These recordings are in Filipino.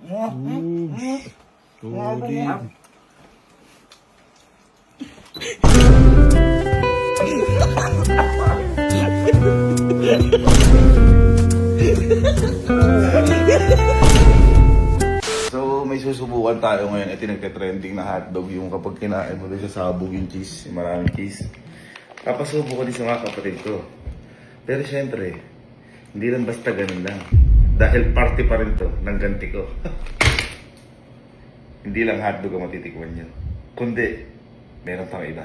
Solid. So, may susubukan tayo ngayon. Ito nagka-trending na hotdog yung kapag kinain mo doon sa sabog yung cheese, yung maraming cheese. Papasubo ko din sa mga kapatid ko. Pero syempre, hindi lang basta ganun lang. Dahil party pa rin to ng ganti ko. Hindi lang hotdog ang matitikman nyo. Kundi, meron pang iba.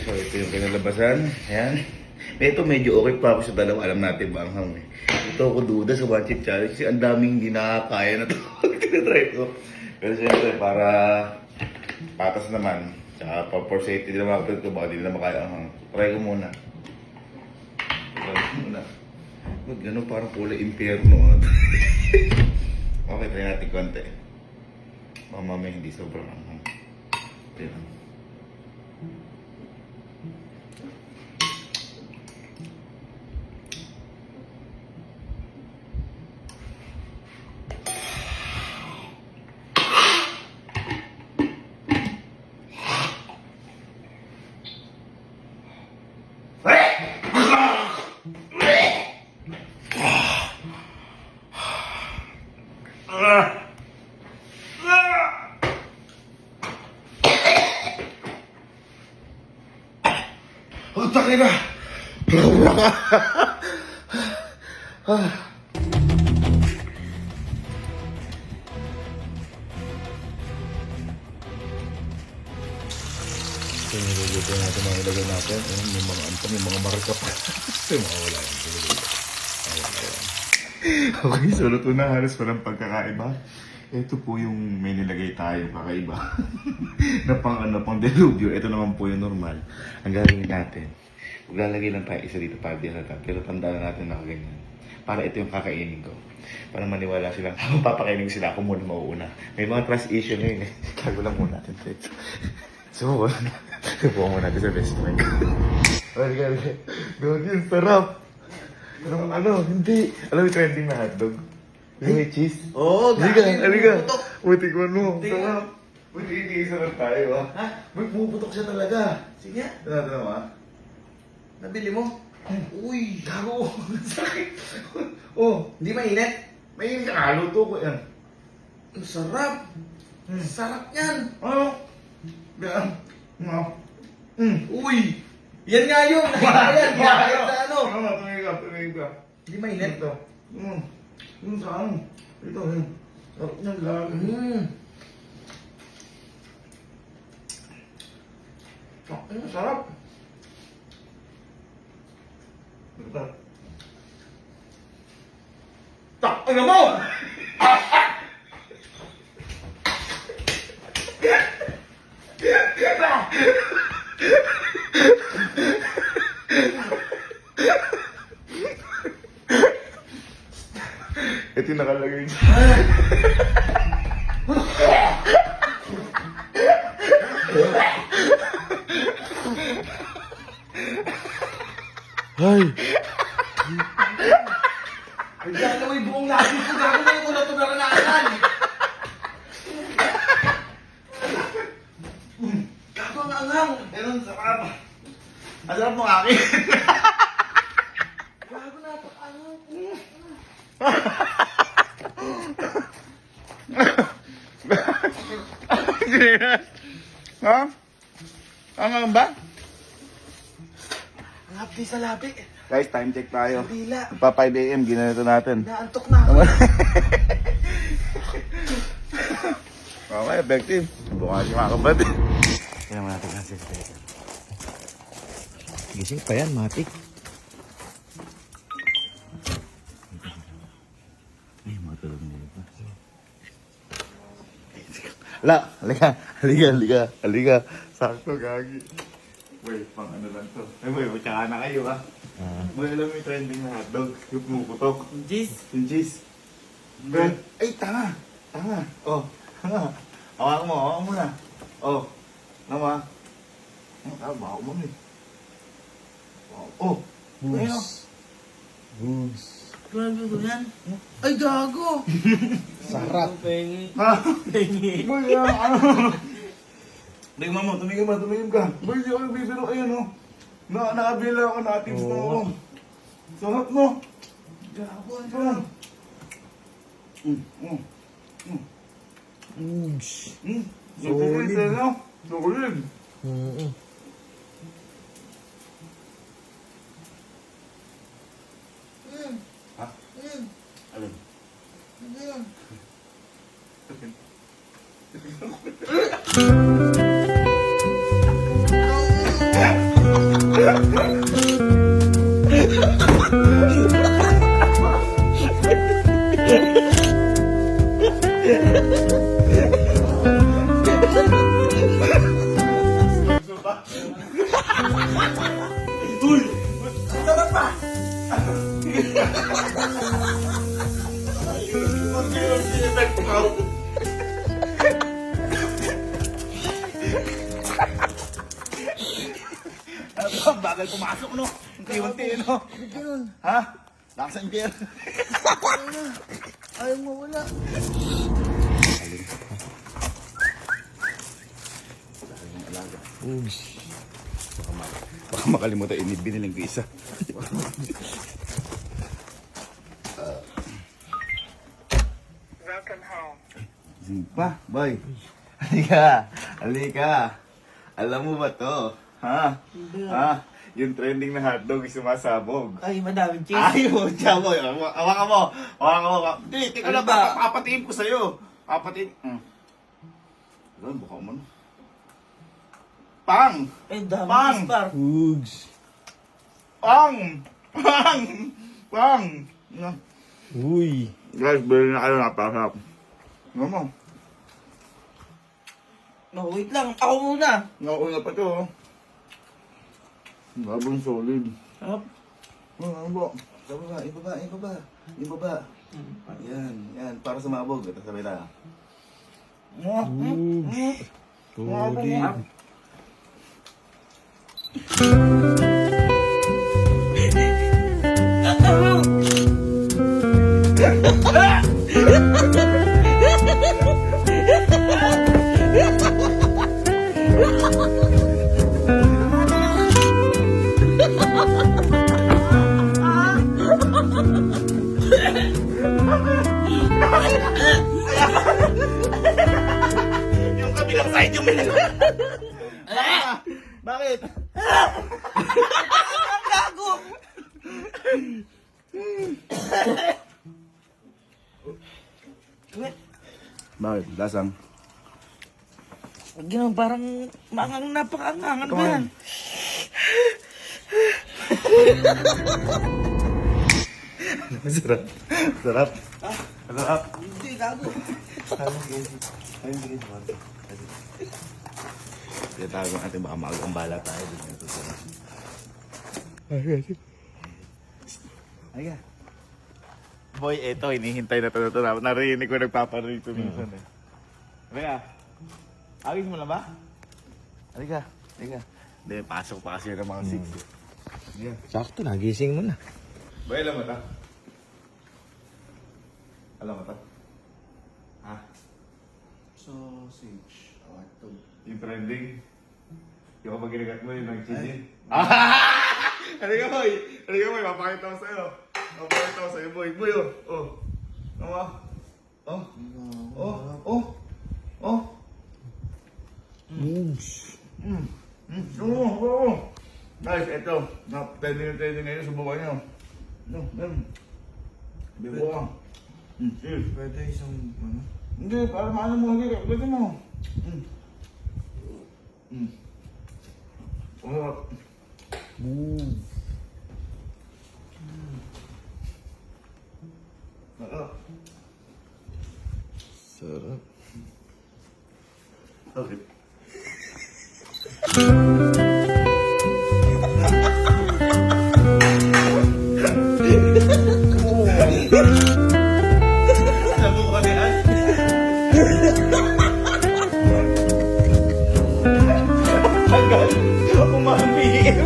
So, ito yung kinalabasan. Ayan. Ito medyo okay pa ako sa dalawa. Alam natin ba ang hang eh. Ito ako duda sa one chip challenge kasi ang daming hindi nakakaya na ito. Tinatry ko. Pero siyempre, para patas naman. Tsaka for safety din naman ako. Baka di nila makaya ang hang. Try ko muna. Try ko muna. Ba't gano'n parang kulay impyerno. Okay, try natin konti. Mamamay hindi sobrang hang. Ayan. Oh, takay na! Wala ka! So, niluluto natin mga ilagay natin. Ayun, may mga antong, may mga marka pa. May mga wala yan. Ayan. Okay, so luto na. Halos walang pagkakaiba. Ito po yung may nilagay tayo kakaiba. Na pang delubyo. Ito naman po yung normal. Ang gagawin natin, maglalagay lang tayo isa dito para di halata. Pero tandaan natin na ganyan. Para ito yung kakainin ko. Para maniwala sila. Habang papakainin sila, ako muna mauuna. May mga trust issue na yun eh. Kago lang muna natin ito. Subukan. Subukan mo natin sa best friend. Okay. Gawin yun, sarap. Hindi. Alam mo yung trending na hotdog? Yung may cheese? Oo, Halika. Butikman mo. Sarap. Hindi isa lang tayo Ha? May pumuputok siya talaga. Sige, Tanaw mo nabili mo. Uy, Gago. Sakit. Oh, hindi mainit? may nakaluto ko yan. Ang sarap. Sarap yan. Ano? Yan. Ano? Uy, yan nga yun. Yan, yan sa ano. Tumigil ka. Hindi mainit. Ito. Yung saan? Ito. Sarap niyan lang. Ang sarap. Ito. Takina mo! Ito yung nakalagay niya. Ay! Bigyan mo yung buong labi ko. Gago na yung ulo na ranaan. Gago ang anghang. Ganun, sarap. Ang sarap mo akin. Gago na ito. Anghang. Ha? Ang ba? Ang hapdi sa labi. Guys, time check tayo. Dila. Pa 5 AM, ginanito natin. Naantok na ako. Okay, effective. Bukas yung mga kapatid. Kaya mo natin kasi. Gising pa yan, matik. Ay, matulog nila pa. La, halika. Sakto, gagi. Wait, pang ano lang to. Ay, boy, tsaka na kayo, ha? Boy, alam mo yung trending na hotdog? Yung pumuputok. Yung cheese. Ben, ay, tanga. Oh, tanga. Hawakan mo na. Oh, nama. Baho mo eh. Oh, ayun o. Grabe ko yan. Ay, gago! Sarap. Ha? Boy, ano? Tumigil ka. Boy, di ako nagbibiro. Ayun o. Nakabila ako, nakatips na ako. Sarap no? Gago, ang sarap. Solid. Solid. Ha? Alin? Ang bagal pumasok, no? Unti-unti, no? Ganun. Ha? Lakasan kayo. Ayaw mo wala. Baka makalimutan, biniling ko isa. Pa, boy. Halika. Alam mo ba to? Ha? Yung trending na hotdog is sumasabog. Ay, madaming cheese. Ayaw, tiyan mo. Hawakan mo. Hindi, tika Ano lang. ba? Papatiin ko sa'yo. Papatiin. Alam, buka mo na. Pang! Ay, dami Pang! cheese, par. Pang! Uy. Guys, bilhin na kayo, napakasarap. Ano mo? No, wait lang. Ako muna. Nauna pa to, oh. Babang solid. Sarap. Ano ba? Ibaba. Yan. Para sumabog. Ito sabay na. Solid. Yung kabilang side yung minag... Bakit? Ang gago! Bakit? Lasang? Ganun, parang mangang napakaangang. Ano ba yan? Sarap. Sarap. Sarap. Hindi, gago. Kaya tago natin baka makagambala tayo. Ay, boy, eto, hinihintay na ito. Narinig ko, nagpaparinig ito minsan eh. Halika. Agis mo na ba? Halika. Hindi, pasok pa kasi ng mga 6 eh. Yeah. Sakto, nagising mo na. Boy, alam mo ta? Alam mo ta? Ha? Sausage. Yung trending? Yung kapag ginagat mo yung nag-cheesy? Halika boy! Papakita ko sa'yo. Boy, oh. Ano ba? Oh. Oo. Guys, eto. Trending ngayon. Subukan nyo. Bibuka. Cheers. Pwede isang, ano? Hindi, para maano mo. Lagyan mo. Sarap. Sarap. Bakit? Alam mo ba yan? Hanggang umamigil.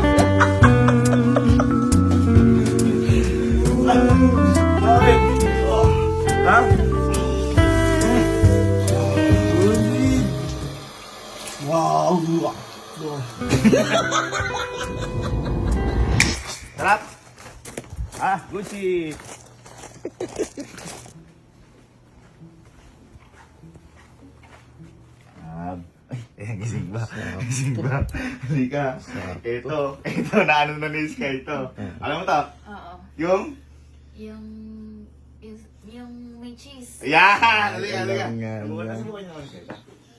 Bakit? Ha? Wow! Sarap. Ah, Gucci. Gising ba? Gising ba? Halika. Ito, naano na ni Sky ito. Alam mo to? Oo. Yung? Yung... Yung may cheese. Yan! Halika, halika. Ayan. Subukan naman Sky.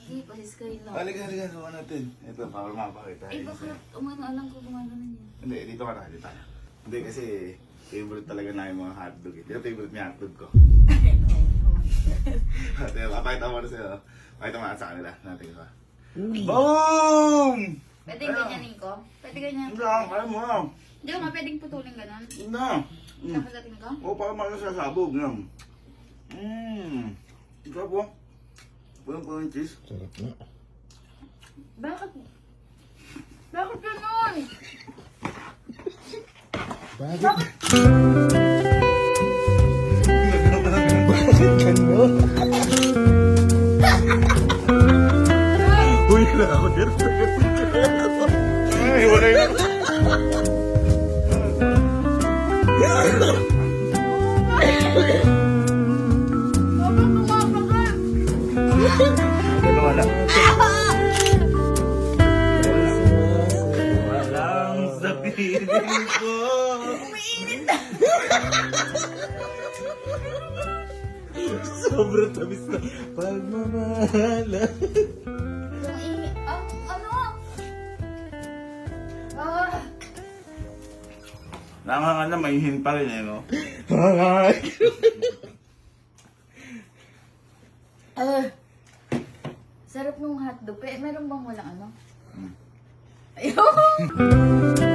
Hindi pa si Sky lang. Halika, subukan natin. Ito, para mapakita. Eh bakit umano alam ko gumagano niya? Hindi, dito ka na, dito ka. Hindi, kasi favorite talaga na yung mga hotdog. Ito favorite niya hotdog ko. Diba, pakita mo na sa'yo. Pakita mo sa kanila. Natin ko. Boom! Pwede ganyanin ko? Pwede ganyan. Hindi lang, kaya mo lang. Hindi ko nga pwedeng putulin ganon. Hindi na. Kakagatin ko? O, para makasasabog na. Sarap po. Pulang-pulang cheese. Bakit? Bakit ganon? Uy, na ako dito. Ay, wala yun. Bakit kumakagat? Wala. Walang sabihin ko. Sobrang tamis na pagmamahala. Ang init. Ano? Ah! Nangangan na, may hin pa rin eh, no? Sarap nung hotdog. Meron bang walang ano? Ayun!